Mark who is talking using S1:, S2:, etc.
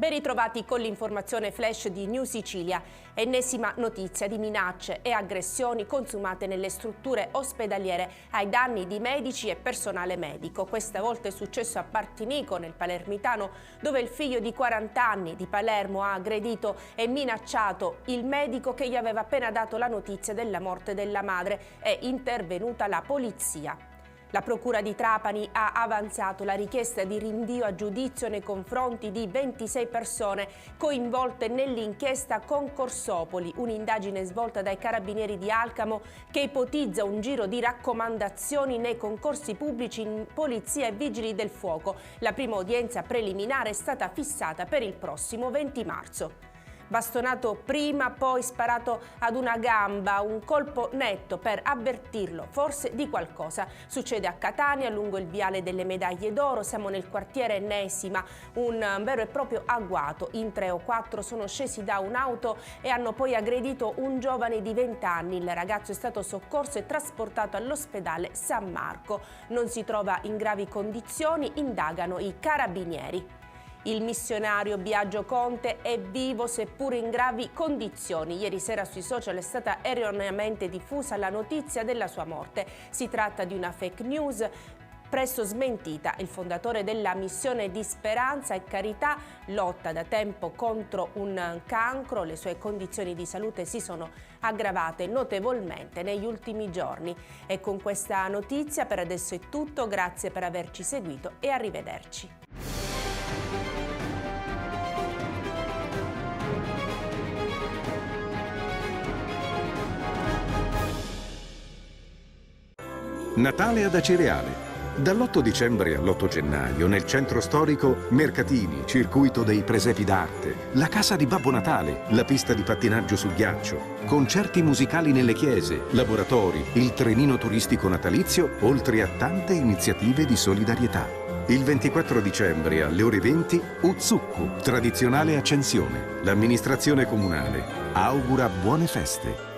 S1: Ben ritrovati con l'informazione flash di New Sicilia. Ennesima notizia di minacce e aggressioni consumate nelle strutture ospedaliere ai danni di medici e personale medico. Questa volta è successo a Partinico, nel Palermitano, dove il figlio di 40 anni di Palermo ha aggredito e minacciato il medico che gli aveva appena dato la notizia della morte della madre. È intervenuta la polizia. La Procura di Trapani ha avanzato la richiesta di rinvio a giudizio nei confronti di 26 persone coinvolte nell'inchiesta Concorsopoli, un'indagine svolta dai carabinieri di Alcamo che ipotizza un giro di raccomandazioni nei concorsi pubblici in polizia e vigili del fuoco. La prima udienza preliminare è stata fissata per il prossimo 20 marzo. Bastonato prima, poi sparato ad una gamba, un colpo netto per avvertirlo forse di qualcosa. Succede a Catania, lungo il viale delle Medaglie d'Oro, siamo nel quartiere Ennesima, un vero e proprio agguato. In 3 o 4 sono scesi da un'auto e hanno poi aggredito un giovane di 20 anni. Il ragazzo è stato soccorso e trasportato all'ospedale San Marco. Non si trova in gravi condizioni, indagano i carabinieri. Il missionario Biagio Conte è vivo seppur in gravi condizioni. Ieri sera sui social è stata erroneamente diffusa la notizia della sua morte. Si tratta di una fake news presto smentita. Il fondatore della missione di Speranza e Carità lotta da tempo contro un cancro. Le sue condizioni di salute si sono aggravate notevolmente negli ultimi giorni. E con questa notizia per adesso è tutto. Grazie per averci seguito e arrivederci.
S2: Natale ad Acireale. Dall'8 dicembre all'8 gennaio, nel centro storico, mercatini, circuito dei presepi d'arte, la casa di Babbo Natale, la pista di pattinaggio sul ghiaccio, concerti musicali nelle chiese, laboratori, il trenino turistico natalizio, oltre a tante iniziative di solidarietà. Il 24 dicembre alle ore 20, Uzzukku, tradizionale accensione. L'amministrazione comunale augura buone feste.